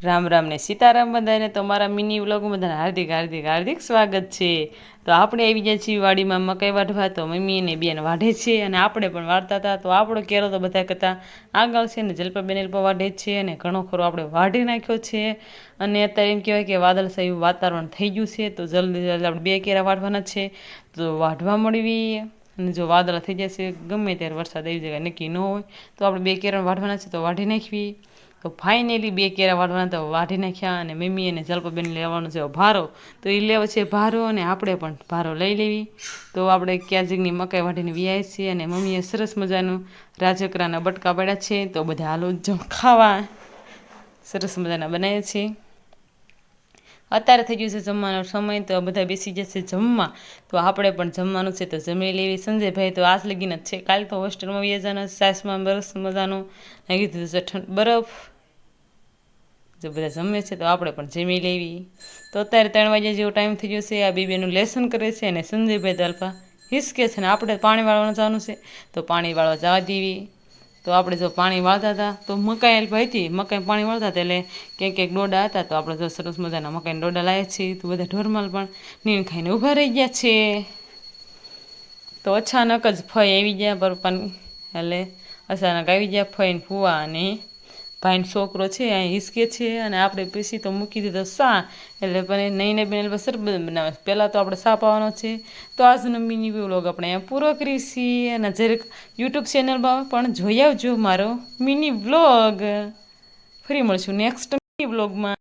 રામ રામ ને સીતારામ બધાને તો મારા મિની વ્લોગમાં બધાને હાર્દિક હાર્દિક હાર્દિક સ્વાગત છે। તો આપણે આવી ગયા છીએ વાડીમાં મકાઈ વાઢવા। તો મમ્મી અને બેન વાઢે છે અને આપણે પણ વાઢતા હતા। તો આપણો કેરો તો બધા કરતાં આગળ છે ને જલપાબેન પણ વાઢે છે અને ઘણો ખરો આપણે વાઢી નાખ્યો છે। અને અત્યારે એમ કહેવાય કે વાદળછાયું વાતાવરણ થઈ ગયું છે। તો જલ્દી જલ્દી આપણે 2 કેરા વાઢવાના છે। તો વાઢવા મળવી અને જો વાદળ થઈ જશે ગમે ત્યારે વરસાદ આવી જાય નક્કી ન હોય તો આપણે 2 કેરા વાઢવાના છે તો વાઢી નાખવી। તો ફાઇનલી 2 કેરા વાઢવાના તો વાઢી નાખ્યા અને મમ્મી અને જલપાબેન લેવાનો છે ભારો। તો એ લેવો છે ભારો અને આપણે પણ ભારો લઈ લેવી। તો આપણે ક્યાજીકની મકાઈ વાઢીને વ્યાય છીએ અને મમ્મીએ સરસ મજાનું રાજકરાના બટકા પાડ્યા છે। તો બધા હાલો ખાવા સરસ મજાના બનાવ્યા છે। અત્યારે થઈ ગયું છે જમવાનો સમય તો બધા બેસી જશે જમવા। તો આપણે પણ જમવાનું છે તો જમી લેવી। સંજયભાઈ તો આજ લગીને જ છે, કાલે તો હોસ્ટેલમાં વ્યાજાના સાસમાં બરસ મજાનું નાખી દીધું છે બરફ। જો બધા જમે છે તો આપણે પણ જમી લેવી। તો અત્યારે 3 વાગ્યા જેવો ટાઈમ થઈ ગયો છે। આ બેનું લેસન કરે છે અને સંજયભાઈ દાલપા હિસકે છે ને આપણે પાણી વાળવા જવાનું છે તો પાણી વાળવા જવા દેવી। તો આપણે જો પાણી વાળતા હતા તો મકાઈ ભાઈ હતી મકાઈ પાણી વાળતા હતા એટલે ક્યાંક ડોડા હતા તો આપણે જો સરસ મજાના મકાઈના ડોડા લાવ્યા છીએ। તો બધા ઢોરમાલ પણ નીણ ખાઈને ઊભા રહી ગયા છે। તો અચાનક જ ફઈ આવી ગયા પપ્પાની એટલે અચાનક આવી ગયા ફઈ ને ફુવા અને ભાઈનો છોકરો છે અહીં હિસકે છે અને આપણે પછી તો મૂકી દીધો સા એટલે પણ નહીં બેન સરબત બનાવે। પહેલાં તો આપણે સા પાવાનો છે। તો આજનો મિની વ્લોગ આપણે અહીંયા પૂરો કરીએ છીએ અને જરાક યુટ્યુબ ચેનલમાં પણ જોઈ આવજો મારો મિની વ્લોગ। ફરી મળશું નેક્સ્ટ મિની વ્લોગમાં।